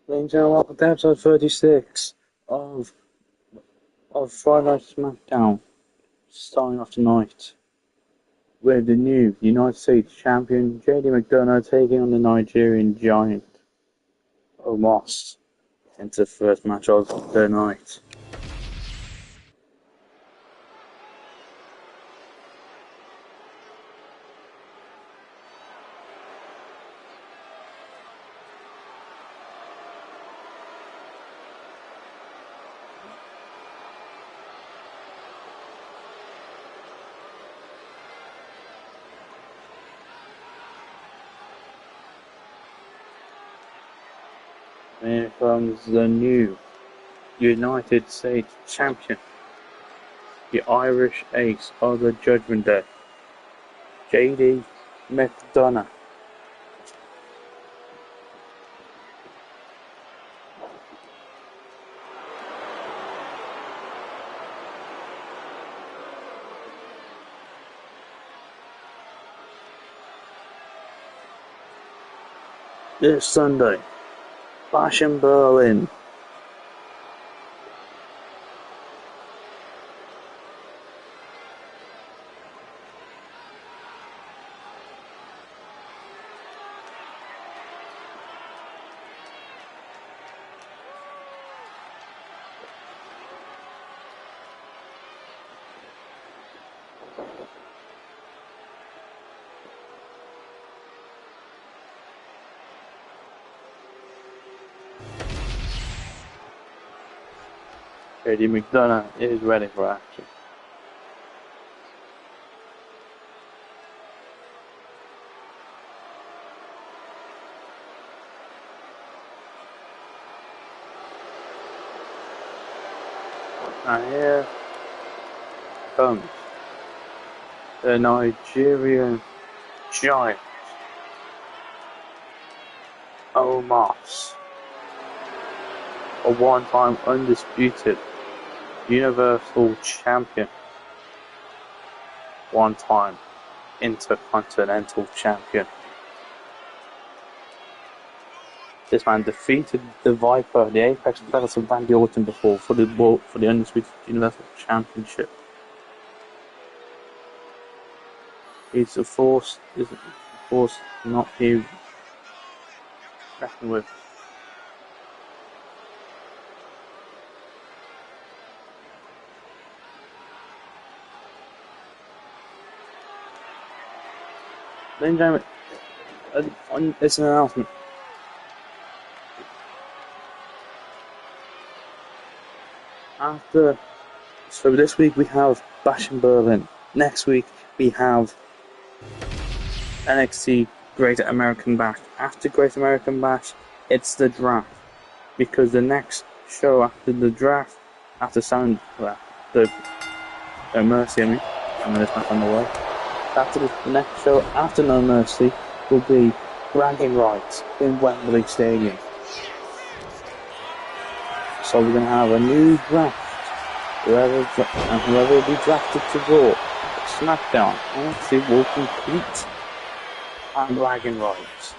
Ladies and gentlemen, welcome to episode 36 of Friday Night SmackDown. Starting off tonight with the new United States champion JD McDonough taking on the Nigerian giant Omos into the first match of the night. Here comes the new United States champion, the Irish ace of the Judgment Day, JD McDonough. This Sunday, Bash in Berlin. JD McDonough is ready for action. And here comes the Nigerian giant Omos, a one-time undisputed Universal Champion, one-time Intercontinental Champion. This man defeated the Viper, the Apex Predator of Randy Orton before for the undisputed Universal Championship. He's a force not be reckoned with. Ladies and gentlemen, it's an announcement. So this week we have Bash in Berlin. Next week we have NXT Great American Bash. After Great American Bash, it's the draft. Because the next show after the draft, after No Mercy, I know this back on the way. After the next show after No Mercy will be bragging rights in Wembley Stadium. So we're going to have a new draft. Whoever will be drafted to Raw, SmackDown, NXT will compete and bragging rights.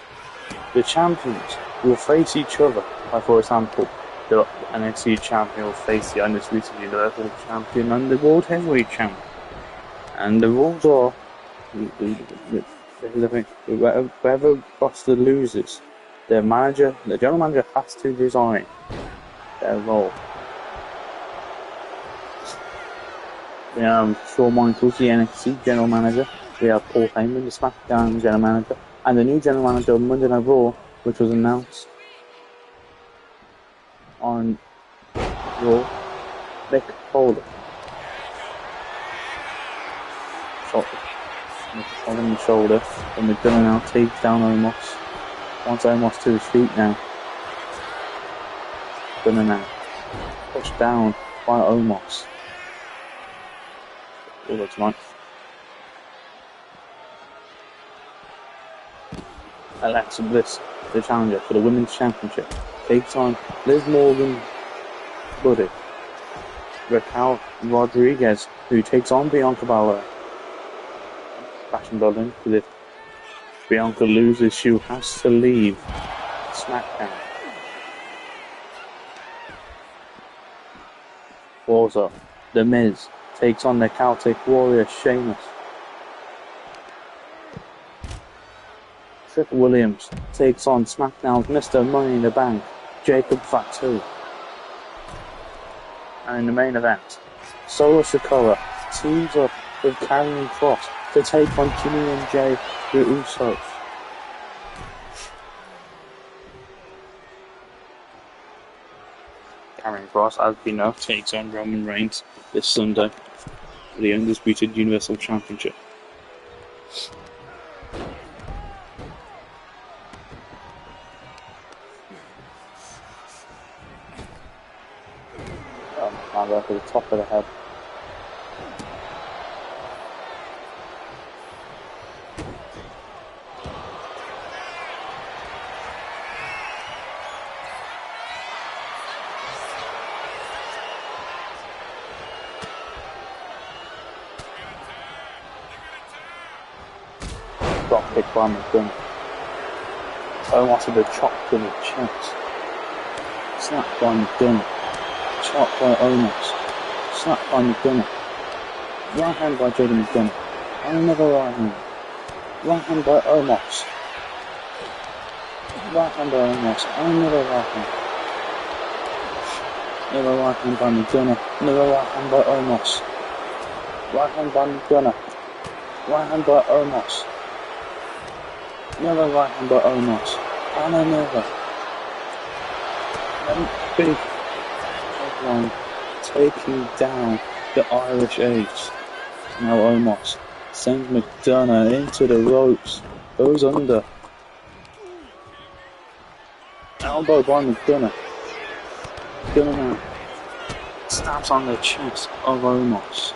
The champions will face each other. Like for example, the NXT champion will face the undisputed Universal Champion and the World Heavyweight Champion. And the rules are, whoever roster loses, the general manager has to resign their role. We have Shawn Michaels, the NXT general manager. We have Paul Heyman, the SmackDown general manager, and the new general manager of Monday Night Raw, which was announced on Raw, Mick Foley. On the shoulder, and McDonough now takes down Omos. Wants Omos to his feet now. McDonough now pushed down by Omos. All looks nice. Alexa Bliss, the challenger for the Women's Championship, takes on Liz Morgan Buddy. Raquel Rodriguez, who takes on Bianca Belair. Bash in Berlin, because if Bianca loses, she has to leave SmackDown. Balls up. The Miz takes on the Celtic Warrior Sheamus. Trick Williams takes on SmackDown's Mr. Money in the Bank, Jacob Fatu. And in the main event, Solo Sikoa teams up with Karrion Kross to take on Jimmy and Jay, the Usos. Karrion Kross, as we know, takes on Roman Reigns this Sunday for the Undisputed Universal Championship. I'll go to the top of the head. Drop kick by McDonough. Almost with a chop to the chest. Slap by McDonough. Chop by Omos. Slap by McDonough. Right hand by Jaden McDonough. And another right hand. Right hand by Omos. Right hand by Omos. And another right hand. Another right hand by McDonough. Another right hand by Omos. Right hand by McDonough. Right hand by Omos. Another right hand by Omos. And another. And big one taking down the Irish Ace. Now Omos sends McDonough into the ropes. Goes under. Elbow by McDonough. McDonough now stabs on the chest of Omos.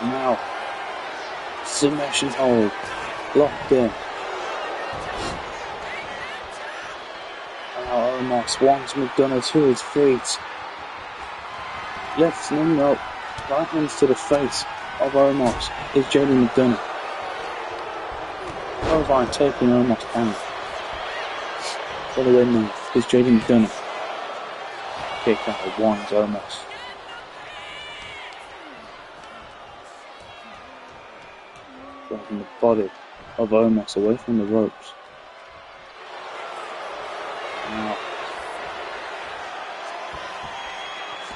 Now submission hold. Locked in. Now Omos wants McDonough to his feet. Lifts him up. Right hands to the face of Omos is Jaden McDonough. Irvine taking Omos down. For the win now is Jaden McDonough. Kick out winds Omos. Driving the body of Omos away from the ropes. Now,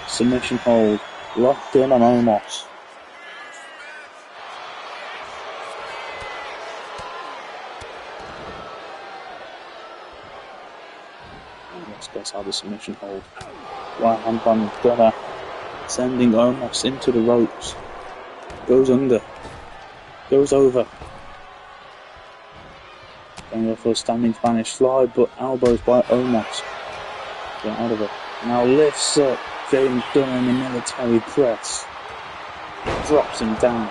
submission hold, locked in on Omos. Let's guess how the submission hold. Right hand by McDonough, sending Omos into the ropes. Goes under. Goes over. Going go for a standing Spanish fly, but elbows by Omos. Get out of it. Now lifts up Jaden McDonough in the military press. Drops him down.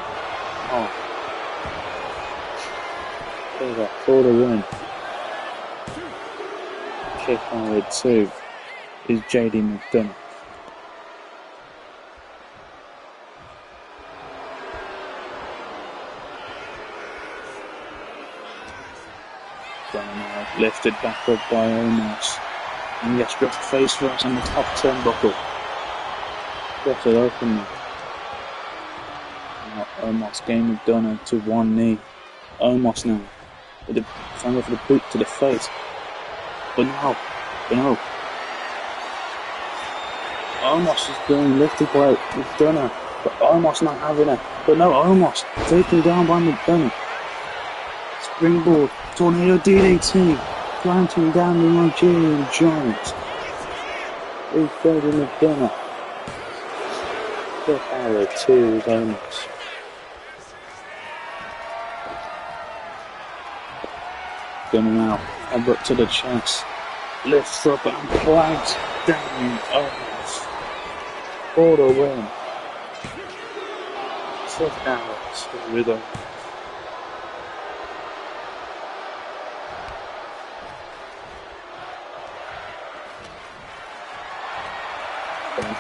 Oh. Over for the win. Kick on with 2 is Jaden McDonough. Lifted back up by Omos. And gets dropped face first on the top turnbuckle. Gets it open now. Now Omos getting McDonough to one knee. Omos now. With the trying for the boot to the face. But no. Omos is being lifted by McDonough. But Omos not having it. But no, Omos taken down by McDonough. Springboard. Tornado DDT, planting down the Nigerian Giant. He's Jaden McDonough. Kick out of 2 is Omos. McDonough now, elbow to the chest. Lifts up and plants down Omos. For the win. Kick out of 2 with Omos.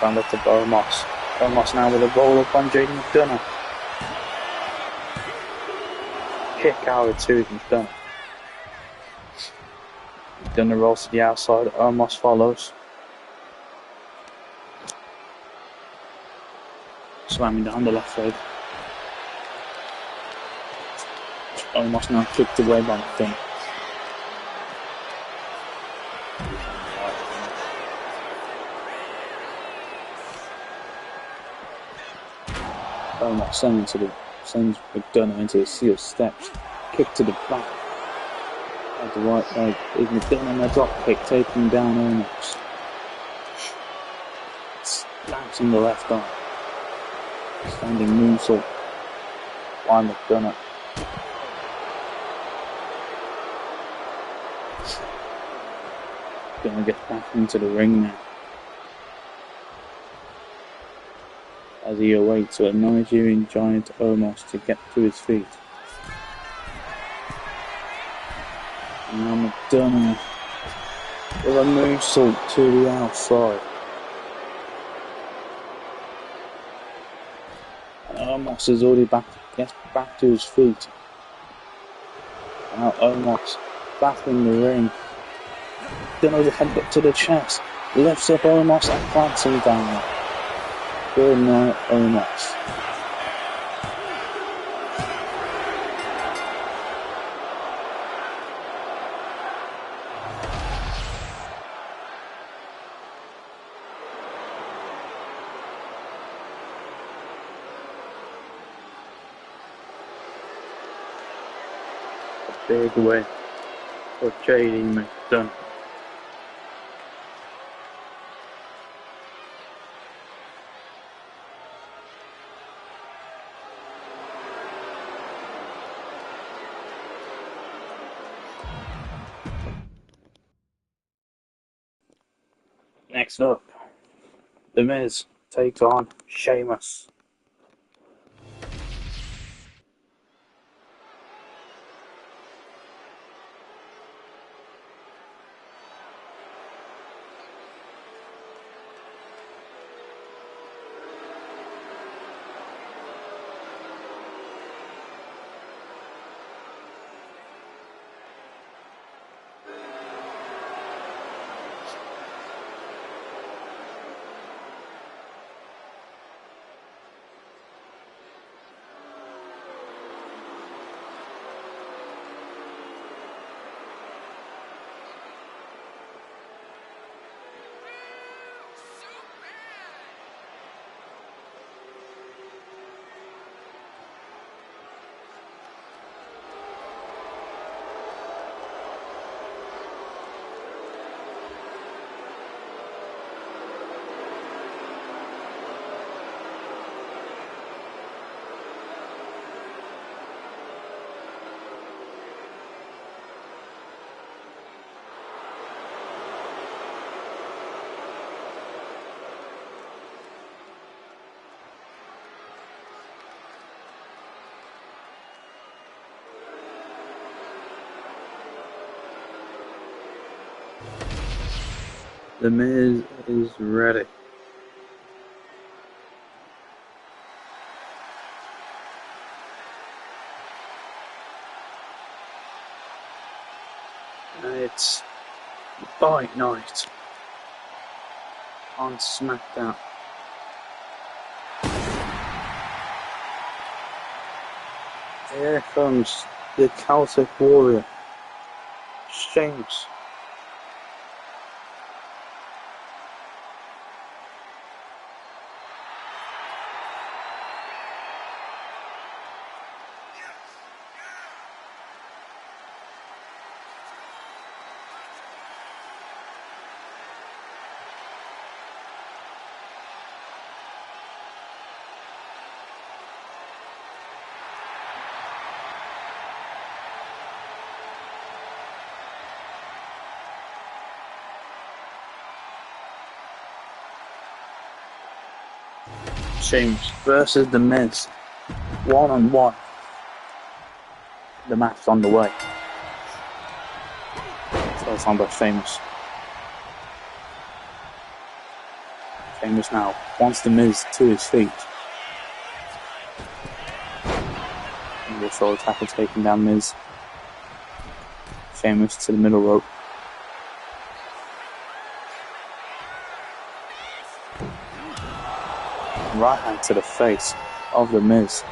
Found up to Omos. Omos now with a roll up on Jaden McDonough. Kick out of 2 is McDonough. McDonough rolls to the outside. Omos follows. Slamming down the left leg. Almost now kicked away by the thing. Almost sends McDonough into the steel steps. Kick to the back. At the right leg. Is McDonough in a drop kick, taking down Almost. Slapping the left arm. Standing moonsault by McDonough. Gonna get back into the ring now. As he awaits a Nigerian giant Omos to get to his feet. And now McDonough with a moonsault to the outside. And Omos is already gets back to his feet. Now Omos back in the ring. McDonough headbutt to the chest. Lifts up Omos and plants him down. Good night, Omos. A big win for JD McDonough. Next up, The Miz takes on Sheamus. The Miz is ready. And it's Fight Night on SmackDown. Here comes the Celtic Warrior, Sheamus. Sheamus versus The Miz, 1-on-1. The match's on the way. First on by Sheamus. Sheamus now wants The Miz to his feet. And the shoulder tackle taking down Miz. Sheamus to the middle rope. Right hand to the face of the Miz.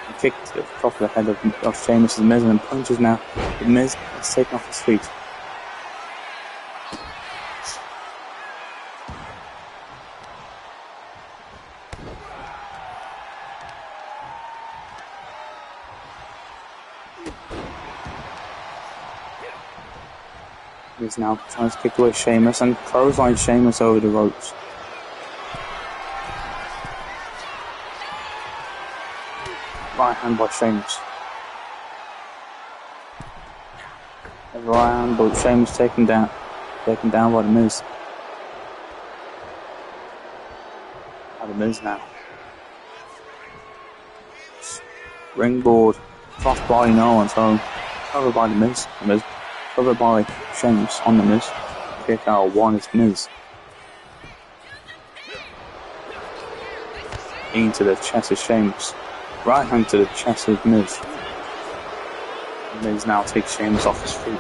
A kick to the top of the head of Sheamus. The Miz and punches now. The Miz is taken off his feet. He's now trying to kick away Sheamus and clothesline Sheamus over the ropes. Right hand by Sheamus. The right hand by Sheamus taken down by the Miz. By the Miz now. Ringboard, crossbody, no one's home. Covered by the Miz. The Miz covered by Sheamus on the Miz. Kick out one is Miz. Into the chest of Sheamus. Right hand to the chest of Miz. Miz now takes Sheamus off his feet.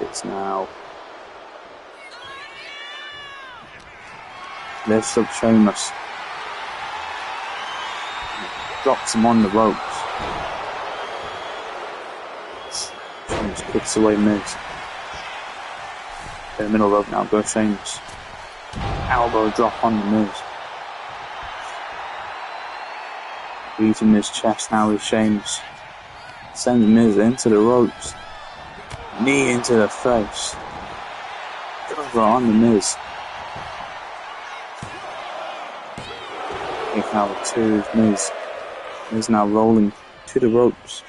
It's now lifts up Sheamus, drops him on the ropes. Sheamus kicks away Miz. In the middle rope now goes Sheamus. Elbow drop on the Miz. Beating his chest now with Sheamus. Sends Miz into the ropes. Knee into the face. Cover on the Miz. Kick out to Miz. Miz now rolling to the ropes.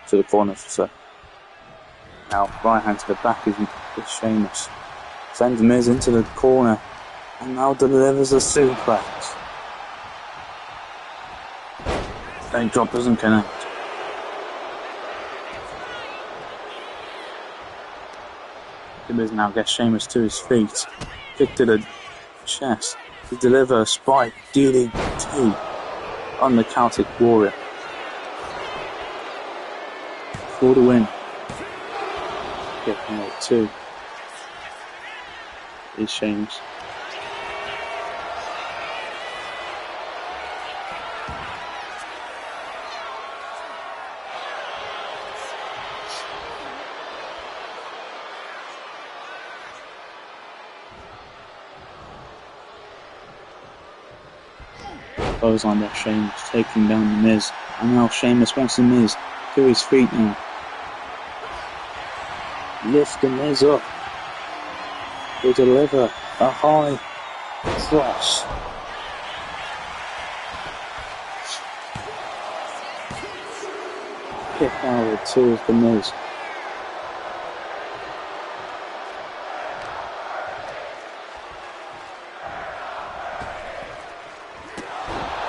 To the corner, so. Now right hand to the back is Sheamus. Sends Miz into the corner. And now delivers a suplex. Leg drop doesn't connect. The Miz now gets Sheamus to his feet. Kick to the chest to deliver a spike DDT on the Celtic Warrior. For the win. Kick number 2 is Sheamus. Goes on by Sheamus, taking down the Miz. And now Sheamus wants the Miz to his feet now. Lift the Miz up. To deliver a high cross. Kick out with 2 of the Miz.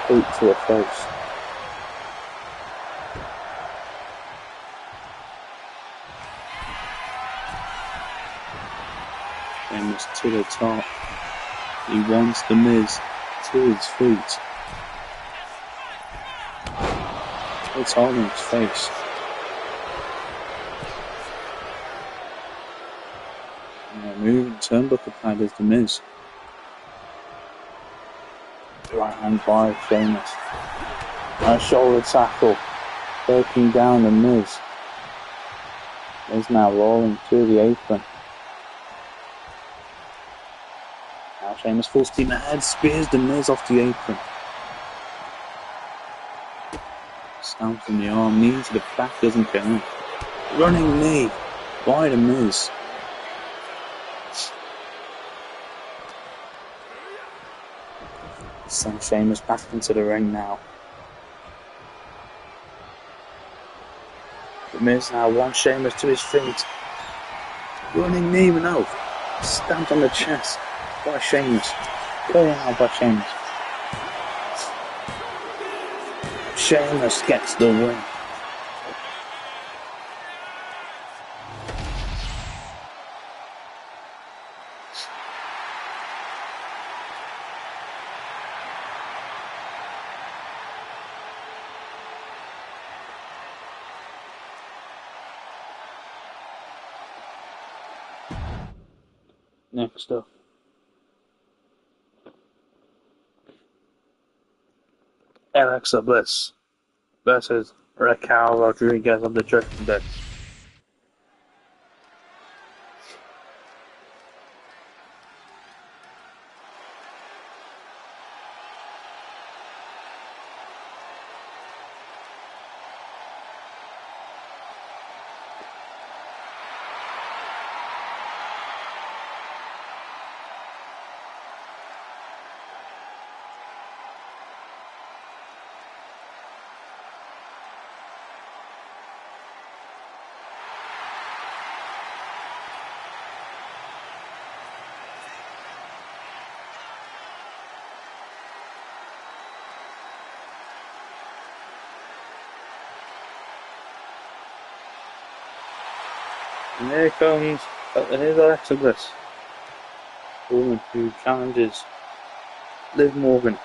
Boot to the face. Sheamus to the top. He wants the Miz to his feet. It's hard on his face. Now moving turnbuckle pad is the Miz. Right hand by Sheamus. A shoulder tackle. Taking down the Miz. Miz now rolling through the apron. Now Sheamus full steam ahead. Spears the Miz off the apron. Stamps in the arm. Knee to the back doesn't connect. Running knee by the Miz. Send Sheamus back into the ring now. The Miz now wants Sheamus to his feet. Running knee, no. Stamped on the chest by Sheamus. Going out by Sheamus. Sheamus gets the win. Next up, Alexa Bliss versus Raquel Rodriguez of the Judgment Day. And here's Alexa Bliss, the woman who challenges Liv Morgan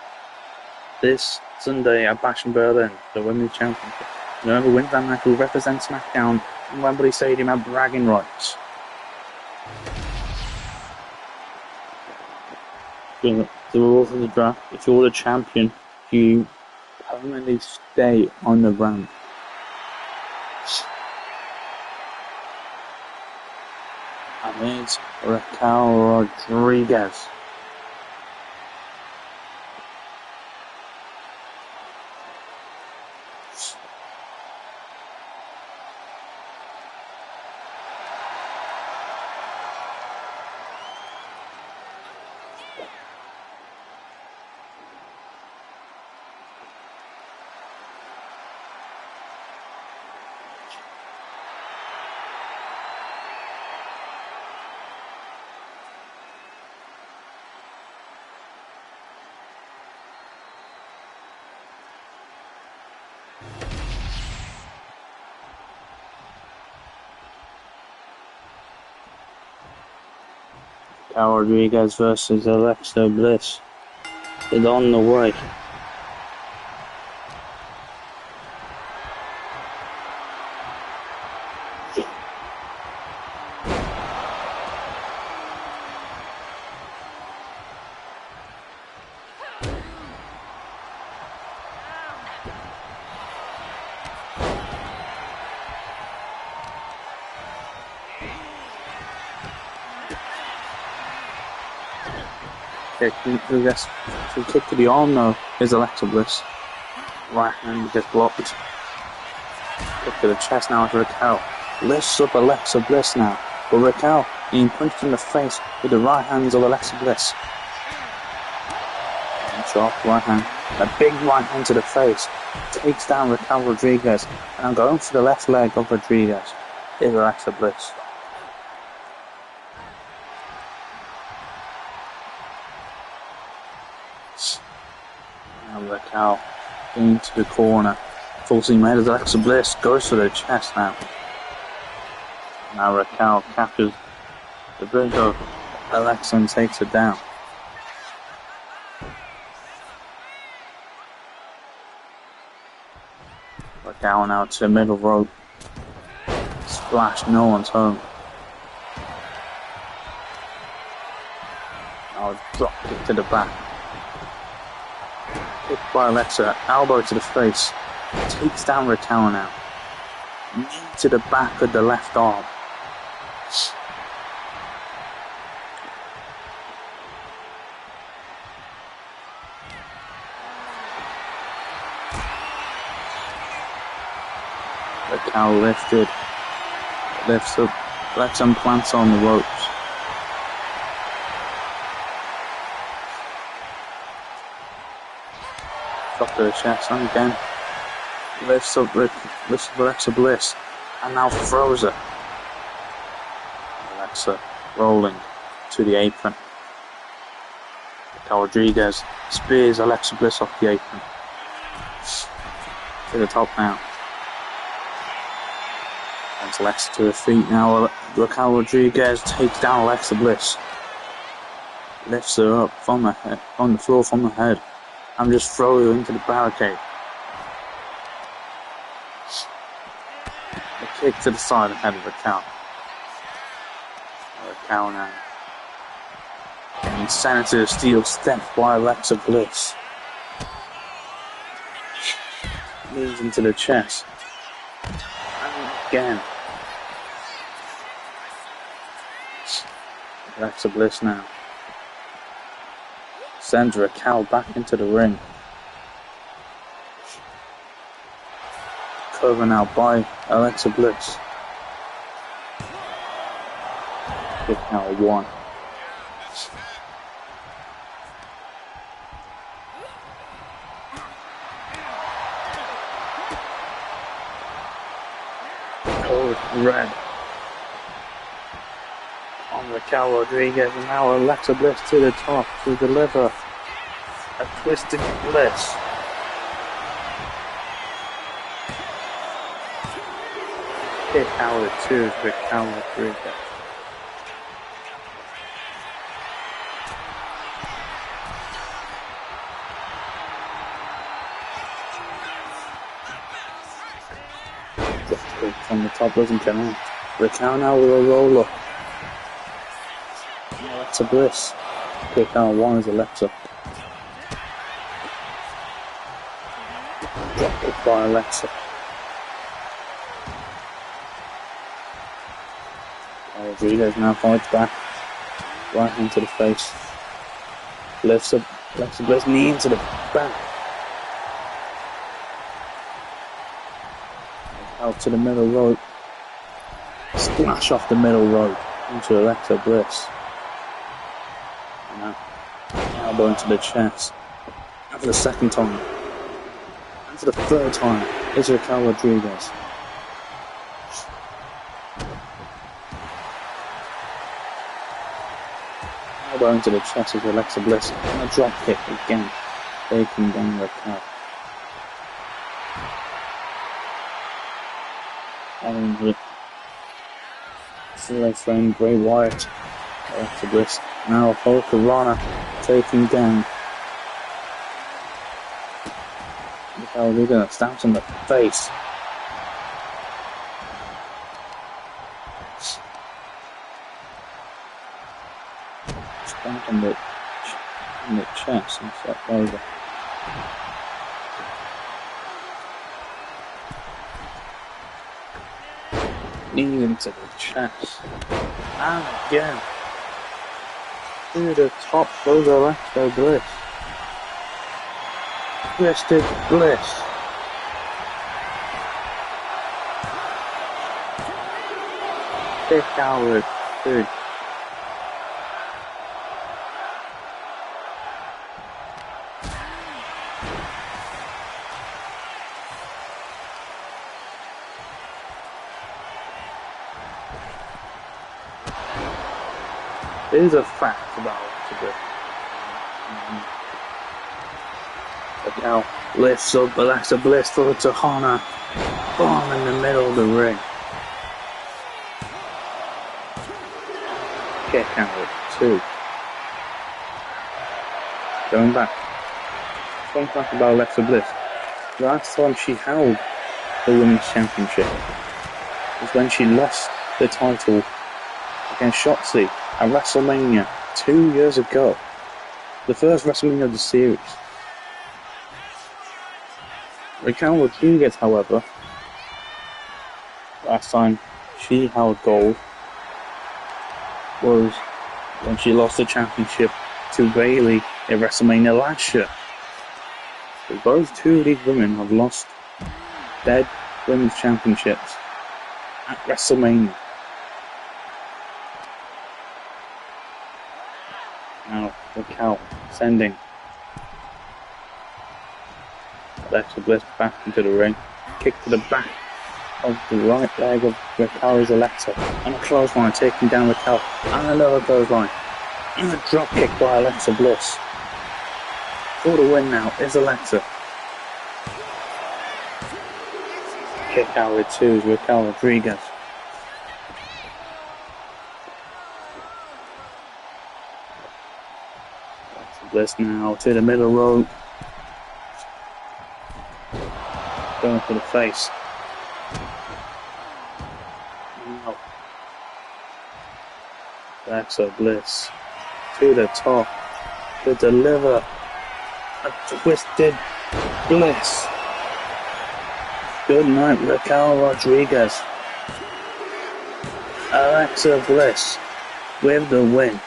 this Sunday at Bash in Berlin, the Women's Championship. Whoever wins that match will represent SmackDown in Wembley Stadium at bragging rights. The rules of the draft: if you're the champion, you permanently stay on the brand. And it's Raquel Rodriguez. Rodriguez versus Alexa Bliss is on the way. The kick to the arm now is Alexa Bliss. Right hand gets blocked. Kick to the chest now to Raquel. Lifts up Alexa Bliss now. But Raquel being punched in the face with the right hands of Alexa Bliss. And sharp right hand. A big right hand to the face. Takes down Raquel Rodriguez. And going for the left leg of Rodriguez is Alexa Bliss. Raquel into the corner, forcing ahead as Alexa Bliss goes for the chest now. Now Raquel captures the bridge of Alexa and takes her down. Raquel now to the middle rope. Splash, no one's home. Now a drop kick to the back. Hit by Alexa, elbow to the face, takes down Raquel now. Knee to the back of the left arm. Raquel lifts up, lets some plants on the ropes. Drop to the chest and again lifts up Alexa Bliss and now throws her. Alexa rolling to the apron. Raquel Rodriguez spears Alexa Bliss off the apron. To the top now. And Alexa to her feet now. Raquel Rodriguez takes down Alexa Bliss. Lifts her up from the head, on the floor from the head, and just throws her into the barricade. A kick to the side of the head of Raquel. Raquel now. Getting sent to the steel step by Alexa Bliss. Moves into the chest. And again. Alexa Bliss now. Sends Raquel back into the ring. Cover now by Alexa Bliss. Kick now 1. Code red on Raquel Rodriguez, and now Alexa Bliss to the top to deliver a twisted bliss. Kick out of 2 for Raquel Rodriguez. From the top doesn't come in. Raquel now with a roll up. Alexa Bliss. Kick out 1 is Alexa. Drop kick by Alexa. Rodriguez now fights back. Right hand to the face. Lifts up Alexa Bliss, knee into the back. Out to the middle rope. Splash off the middle rope into Alexa Bliss. And now elbow into the chest. And for the second time. And for the third time is Raquel Rodriguez. Elbow into the chest is Alexa Bliss. And a drop kick again. Taking down Raquel. Their friend Bray Wyatt. Alexa Bliss. Now Hulkarana taking down Raquel Rodriguez. Stamps on the face. Stamp on the chest and step over. Knee into the chest. And again. To the top goes Alexa Bliss. Twisted Bliss. Kick out with 2. Here's a fact about Alexa Bliss. Raquel lifts up Alexa Bliss for a Tahana. Bomb in the middle of the ring. Kick out at 2. Going back. Fun fact about Alexa Bliss. Last time she held the Women's Championship was when she lost the title against Shotzi at WrestleMania 2 years ago. The first WrestleMania of the series. Raquel Rodriguez, however, last time she held gold was when she lost the championship to Bayley at WrestleMania last year. So both 2 of these women have lost their women's championships at WrestleMania. Now Raquel sending Alexa Bliss back into the ring. Kick to the back of the right leg of Raquel's Alexa. And a clothesline taking down Raquel. And another clothesline. And a drop kick by Alexa Bliss. For the win now is Alexa. Kick out with two is Raquel Rodriguez. Alexa Bliss now to the middle rope. Going for the face. Now, Alexa Bliss to the top to deliver a twisted Bliss. Good night, Raquel Rodriguez. Alexa Bliss with the win.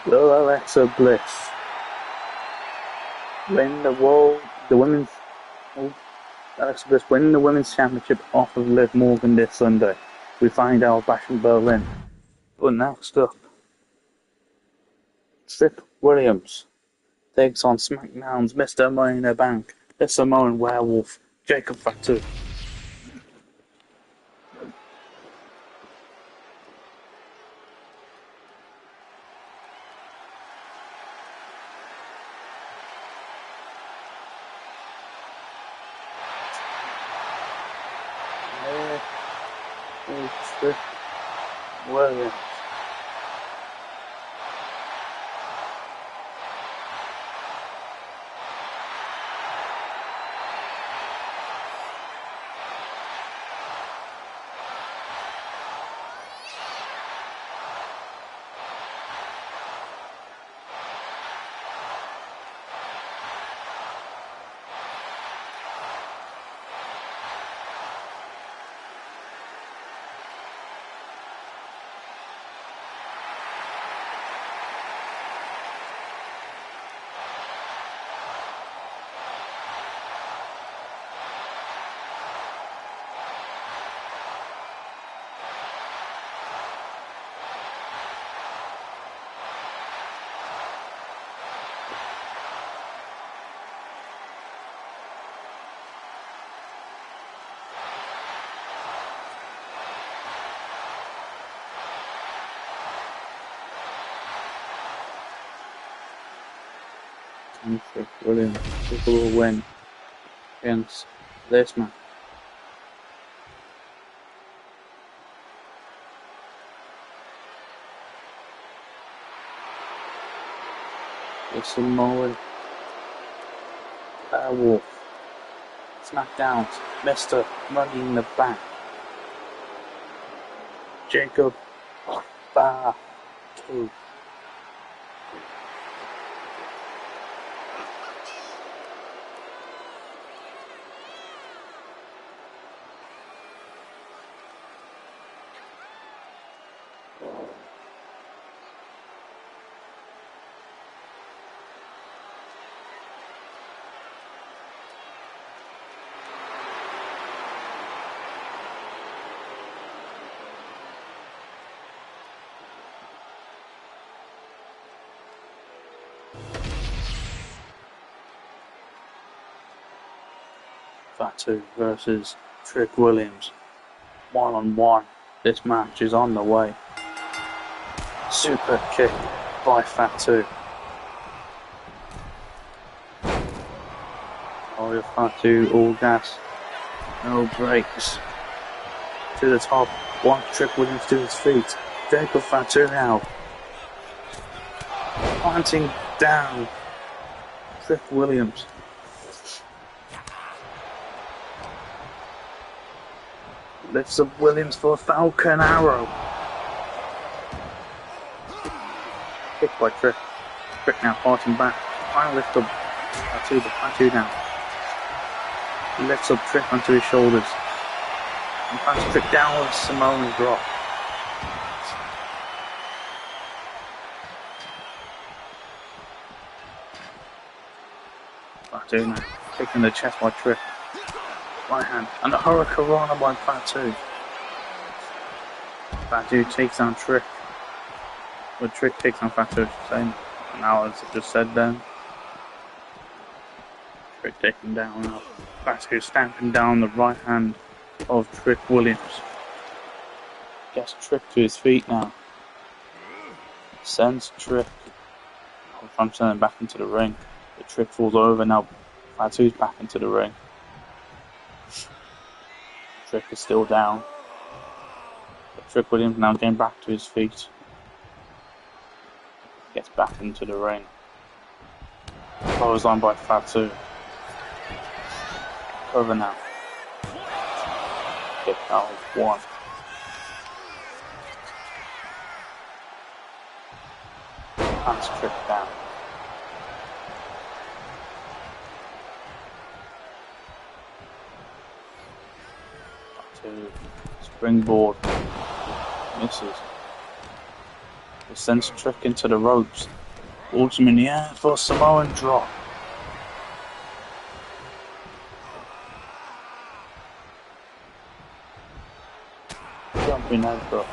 Will Alexa Bliss win Alexa Bliss winning the women's championship off of Liv Morgan this Sunday? We find out back in Berlin. But next up, Trick Williams takes on SmackDown's Mr. Money in the Bank, the Samoan Werewolf, Jacob Fatu. Trick Williams. Trick Williams took a little win against this man. The Samoan Werewolf. SmackDown's Mr. Money in the Bank. Jacob Fatu. Fatu versus Trick Williams. 1-on-1. This match is on the way. Super kick by Fatu. Oh, Fatu, all gas, no brakes. To the top. One Trick Williams to his feet. Jacob Fatu now. Planting down Trick Williams. Lifts up Williams for a Falcon Arrow. Kick by Trick. Trick now fighting back. Trying to lift up Fatu, but Fatu down. He lifts up Trick onto his shoulders. And finds Trick down with a Samoan drop. Fatu now. Kick in the chest by Trick. Right hand. And a Hurricanrana by Fatu. Fatu takes down Trick. Well, Trick takes down Fatu. Same. Now, as I just said then. Trick taking down now. Fatu stamping down the right hand of Trick Williams. Gets Trick to his feet now. Sends Trick. I'm sending him back into the ring. The Trick falls over now. Fatu's back into the ring. Trick is still down. But Trick Williams now getting back to his feet. Gets back into the ring. Clothesline by Fatu. Over now. Kick out 1. Hands Trick down. Fatu springboard. Misses. He sends Trick into the ropes. Holds him in the air for a Samoan drop. Jumping over.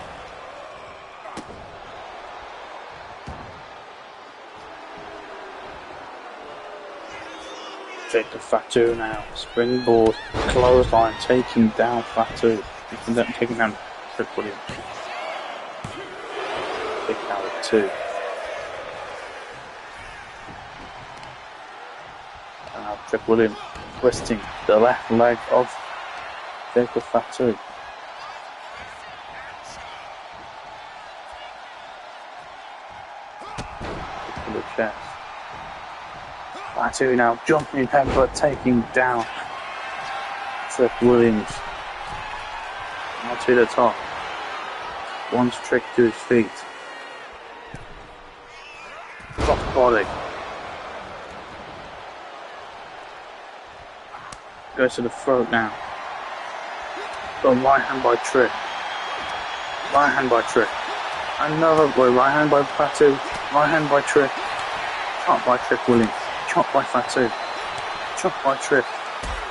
Straight to Fatu now. Springboard. Clothesline taking down Fatu. Taking down Trick Williams. Kick out at 2. And now Trick Williams twisting the left leg of Jacob Fatu. To the chest. Fatu now jumping headbutt taking down Trick Williams. Now to the top. Wants Trick to his feet. Cross body. Goes to the throat now. Got right hand by Trick. Right hand by Trick. Another boy. Right hand by Fatu. Right hand by Trick. Chop by Trick Williams. Chop by Fatu. Chop by Trick.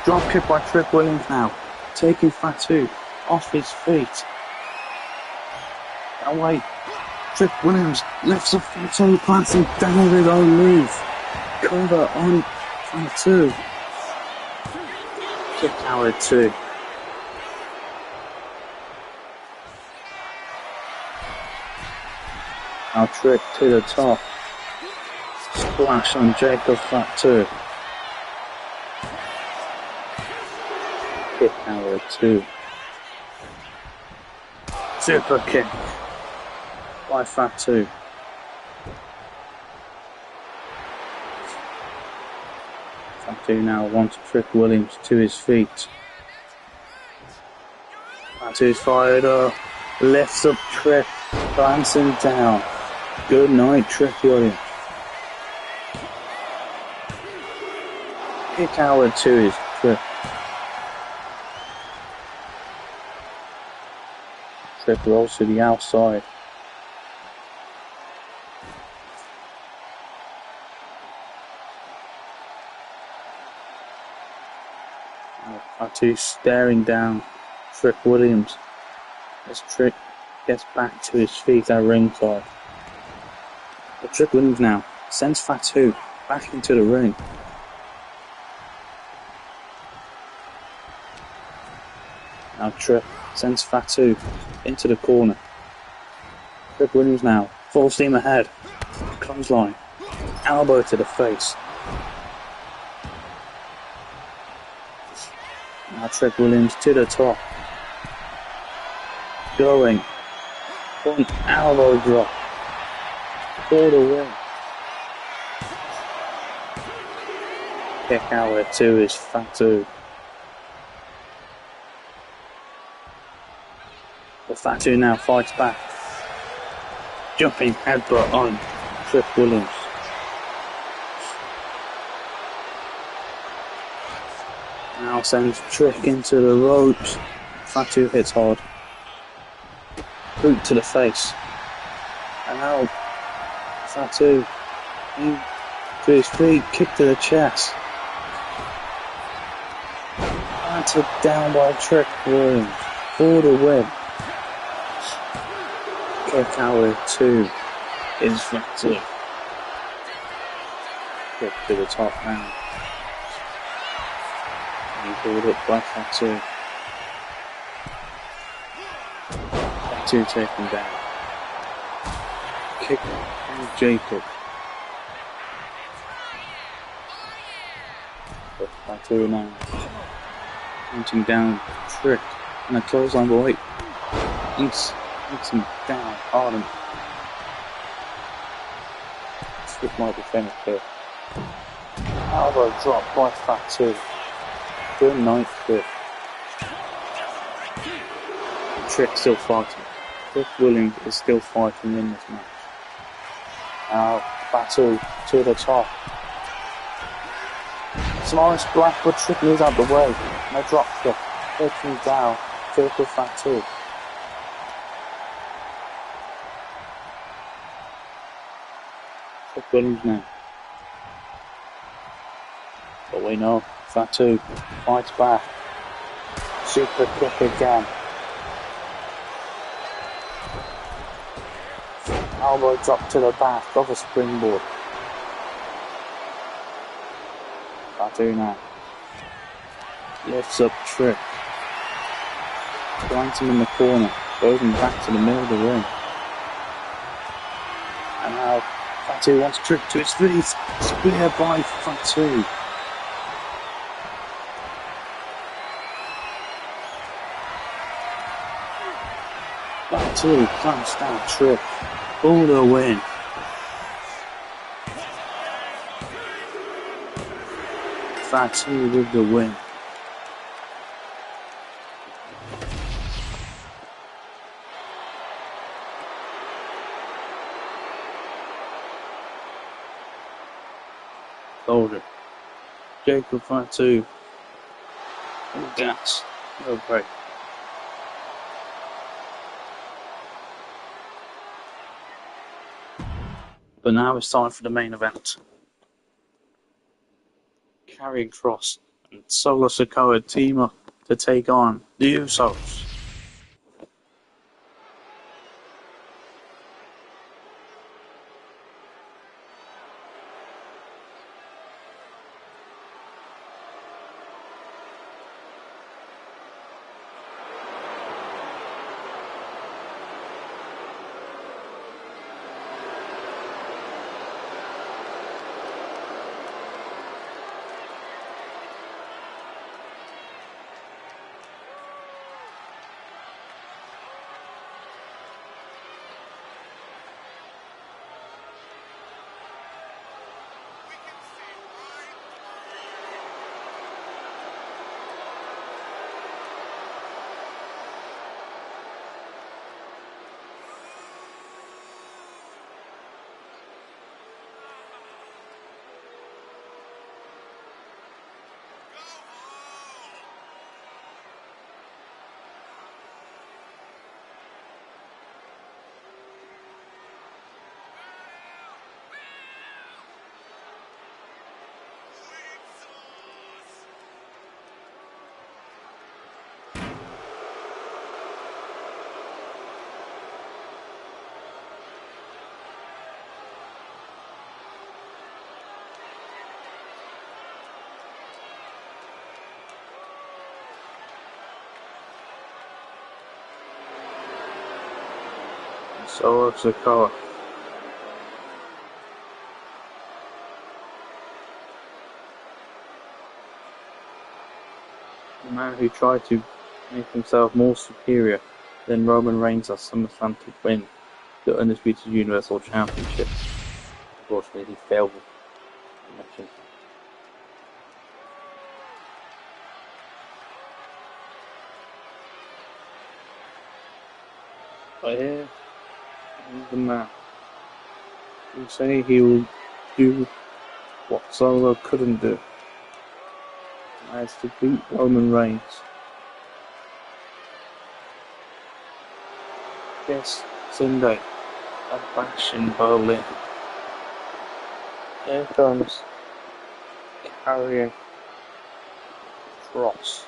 Drop kick by Trick Williams now. Taking Fatu off his feet. Now wait. Trick Williams lifts up Fatu, plants him down with his own move. Cover on Fatu. Kick out at 2. Now Trick to the top. Splash on Jacob Fatu. Kick out at 2. Super kick by Fatu. Fatu now wants Trick Williams to his feet. Fatu's fired up. Lifts up Trick. Plants him down. Good night, Trick Williams. Kick out at 2 is Trick. Trick rolls to the outside. Fatu staring down Trick Williams as Trick gets back to his feet at ringside. But Trick Williams now sends Fatu back into the ring. Now Trick sends Fatu into the corner. Trick Williams now full steam ahead. Clothesline. Elbow to the face. Now Trick Williams to the top. Going. One elbow drop. For the win. Kick out at 2 is Fatu. But Fatu now fights back. Jumping headbutt on Trick Williams. Now sends Trick into the ropes. Fatu hits hard. Boot to the face. And now Fatu to his feet, kick to the chest. Battered down by Trick Williams for the win. Kick out with 2 is Fatu. Kick to the top now. And pulled up by Fatu. Fatu taken down. Kick from Jacob. But Fatu now. Punching down Trick. And a clothesline boy. Hits him down hard and Trick might be finished here. Elbow drop by Fatu. Good night, good. Trick still fighting. Trick Williams is still fighting in this match. Now Fatu to the top. Smash Black, but Trick moves out the way. And a drop kick. Taking down Jacob Fatu. Trick Williams now. But we know Fatu fights back. Super kick again. Elbow drop to the back of a springboard. Fatu now. Lifts up Trick. Blinds him in the corner. Goes him back to the middle of the ring. And now Fatu wants Trick to his feet. Spear by Fatu. Fatu clamps down Trick. For the win. Fatu with the win. Soldier. Jacob Fatu. Oh, gas. No break. But now it's time for the main event. Karrion Kross and Solo Sikoa team up to take on the Usos. Solo Sikoa. The man who tried to make himself more superior than Roman Reigns at SummerSlam to win the Undisputed Universal Championship. Unfortunately, he failed the mission. But here is the man who say he will do what Solo couldn't do. That is to beat Roman Reigns. This Sunday at Bash in Berlin. Here comes Karrion Kross.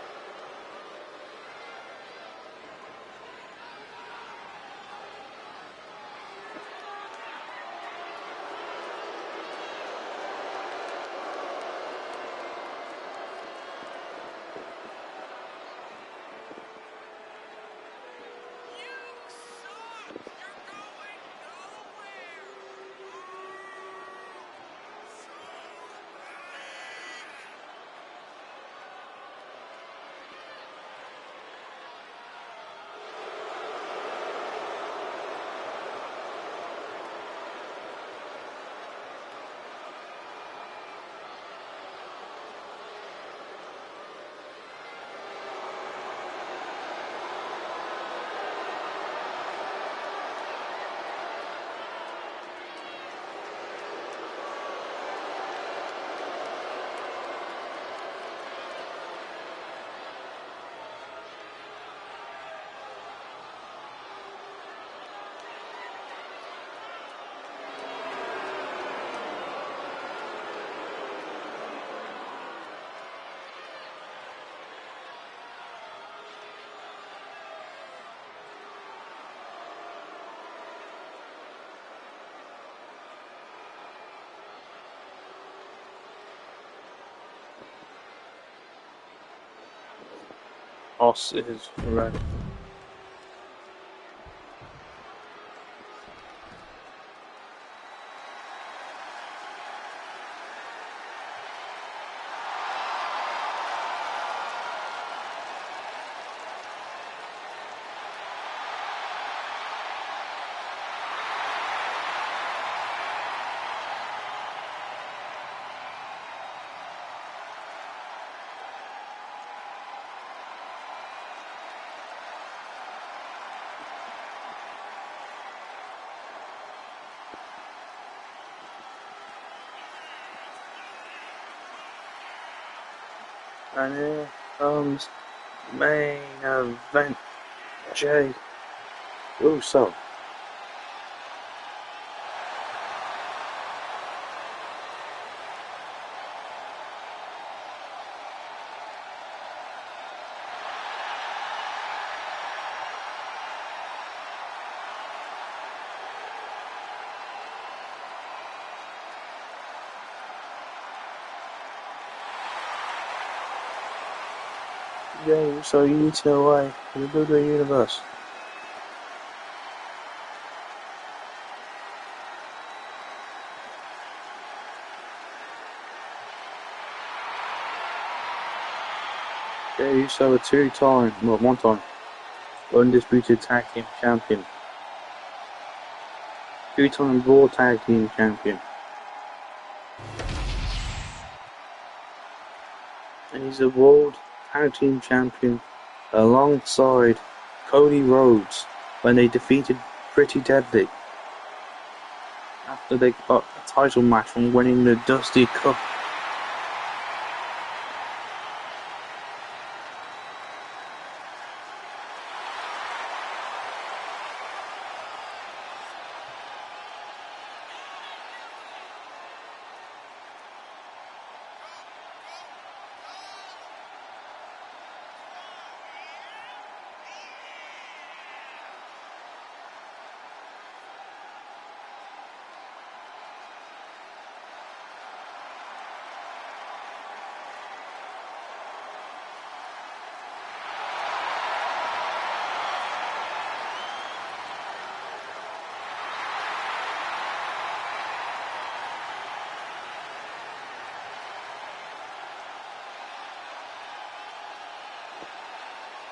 Boss is ready. And here comes main event, Jey Uso. Jey Uso, you need to away from the WWE Universe. Jey Uso, a one-time undisputed tag team champion, two-time Raw tag team champion, and he's a world tag team champion alongside Cody Rhodes when they defeated Pretty Deadly after they got a title match from winning the Dusty Cup.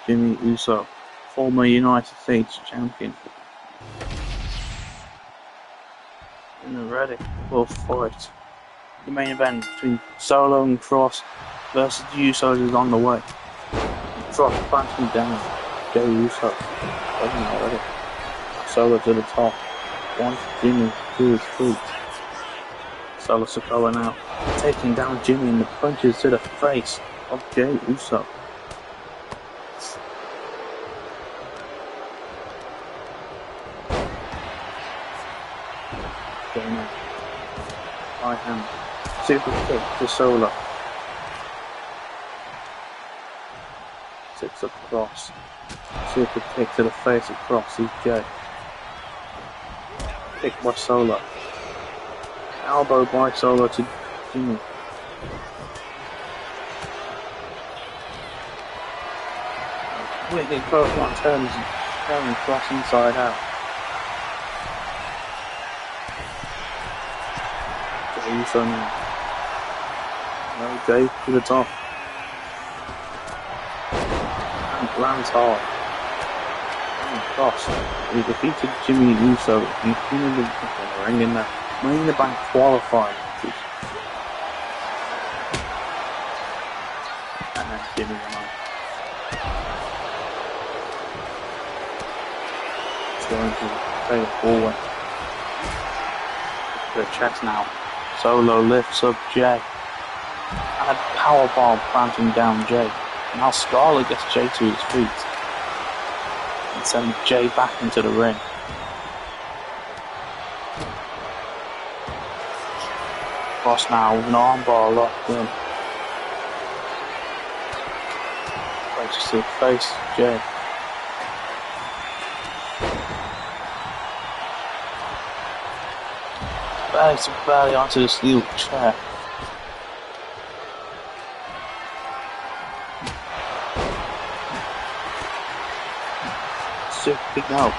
Jimmy Uso, former United States champion, and they're ready for fight. The main event between Solo and Cross versus the Usos is on the way. Cross punching down Jey Uso. Ready. Solo to the top. Wants Jimmy to his feet. Solo Sikoa now taking down Jimmy and the punches to the face of Jey Uso. Right hand, super kick to Solo. Sits across. Super kick to the face of Cross. He's Jey. Kick by Solo. Elbow by Solo to Jimmy. Wicked clothesline turns Cross inside out. Uso now. No, Jey to the top. And lands hard. And Cross. He defeated Jimmy Uso in the ring in the Money in the Bank qualifying matches. And then Jimmy went on. It's going to take it forward. To the chest now. Solo lifts up Jey. And a powerbomb planting down Jey. Now Scarlett gets Jey to his feet. And sends Jey back into the ring. Cross now with an armbar locked in. Punches to the face of Jey. Belly onto the steel chair. Super kick out.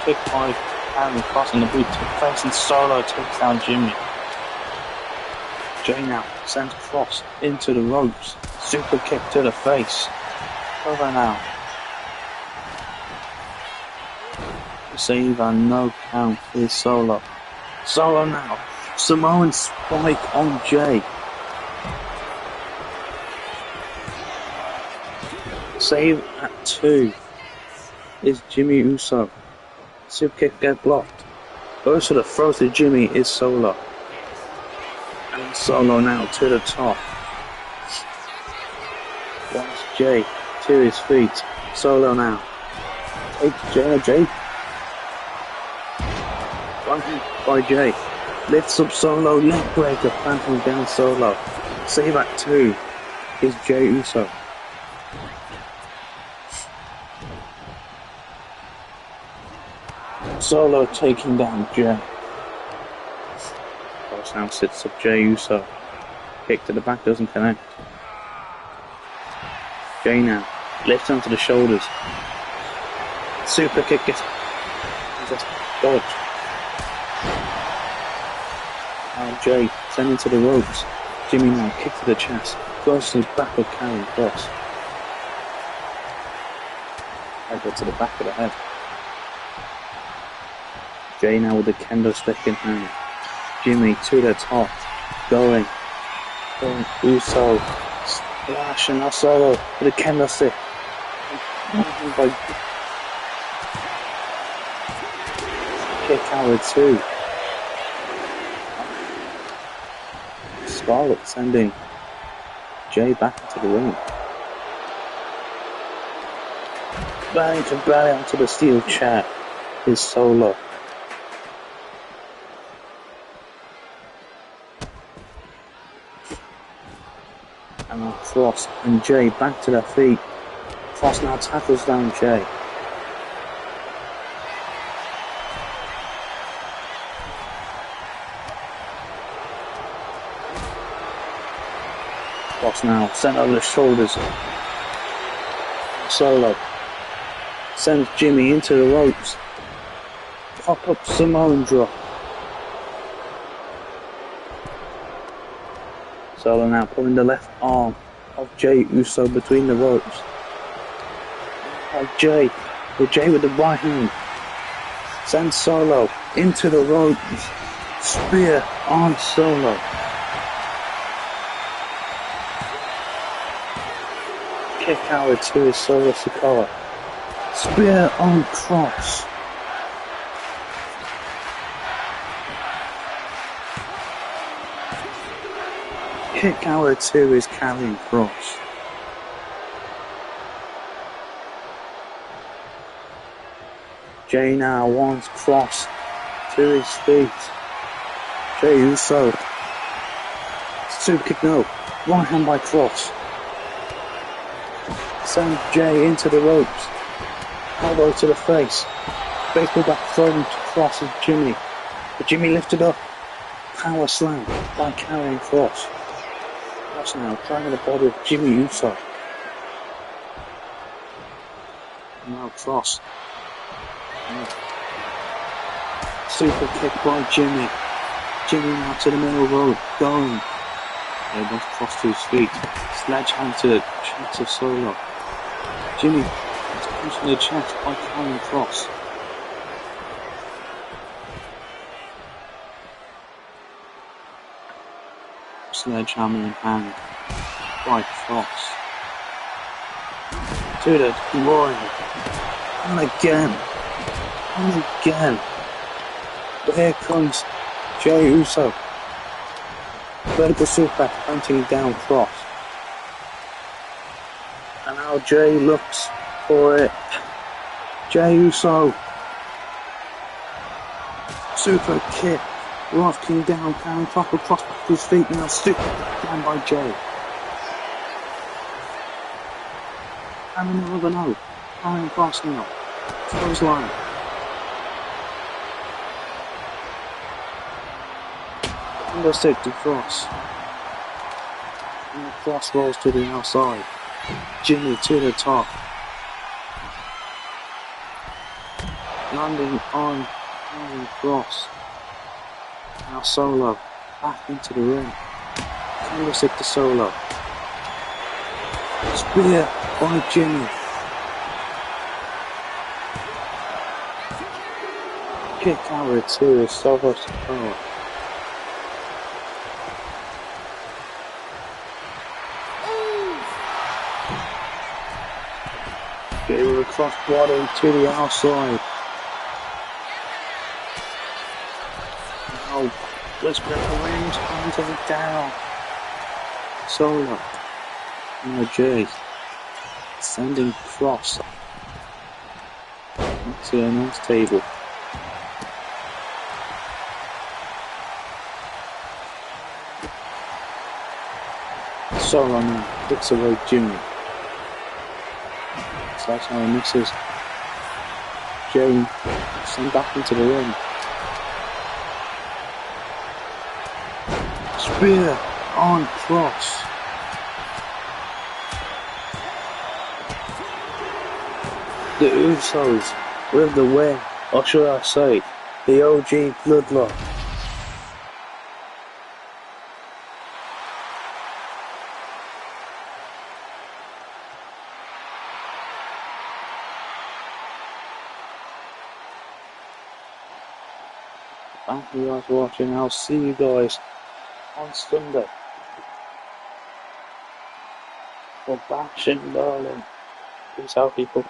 Kick by Aaron crossing the boot to the face, and Solo takes down Jimmy. Jay now sends Cross into the ropes. Super kick to the face. Over now. Save and no count for Solo. Solo now. Samoan spike on Jay. Save at 2 is Jimmy Uso. Super kick get blocked. Goes to the throat to Jimmy is Solo. And Solo now to the top. That's Jay to his feet. Solo now. Takes Jay. One hit by Jay. Lifts up Solo. Leg breaker. Planting down Solo. Save at 2 is Jay Uso. Solo taking down Jay. Cross now sits up Jay Uso. Kick to the back doesn't connect. Jay now lifts onto the shoulders. Super kick gets dodged. Now Jay sending to the ropes. Jimmy now kick to the chest. Goes to the back of Karen Cross. I go to the back of the head. Jay now with the kendo stick in hand. Jimmy to the top. Going. Uso. Splash and now Solo with the kendo stick. Kick out with 2. Scarlett sending Jay back into the ring. Bang to belly onto the steel chair is Solo. And now Cross and Jay back to their feet. Cross now tackles down Jay. Cross now sent over the shoulders. Solo sends Jimmy into the ropes. Pop up Samoan drop. Solo now pulling the left arm of Jay Uso between the ropes. Jay with the right hand. Sends Solo into the ropes. Spear on Solo. Kick out to his Solo Sikoa. Spear on Cross. Kick out to his Carrying Cross. Jay now wants Cross to his feet. Jay Uso. Super kick no. Right hand by Cross. Send Jay into the ropes. Elbow to the face. Baseball bat thrown to Cross and Jimmy. But Jimmy lifted up. Power slam by Carrying Cross. Cross now trying the body of Jimmy Uso. Now Cross. Super kick by Jimmy. Jimmy now to the middle road. Going. Elbows Cross to his feet. Sledgehammer to the chest of Solo. Jimmy is pushing the chest by Carrying Cross. Sledgehammer in hand by Cross. To the groin. And again. And again. But here comes Jay Uso. Vertical suplex hunting down Cross. And now Jay looks for it. Jay Uso. Super kick. Rocking down, carrying proper Cross back to his feet. Now super down by Jay. And another no. Carrying Cross now. Clothesline. Number 6 to Cross. And Cross rolls to the outside. Jimmy to the top. landing on Cross. Now Solo back into the ring. Candlestick to Solo. Spear by Jimmy. Kick out of two, Solo support. Gave a cross body to the outside. Now, Whisper Williams onto the down. Solo. Now Jay. Sending Cross. To the announce table. Solo now kicks away Jimmy. So that's how he misses. Jay sent back into the ring. Spear on Cross. The Usos with the win, or should I say, the OG Bloodline. Thank you guys for watching. I'll see you guys on Sunday for Bash in Berlin. Peace out, people.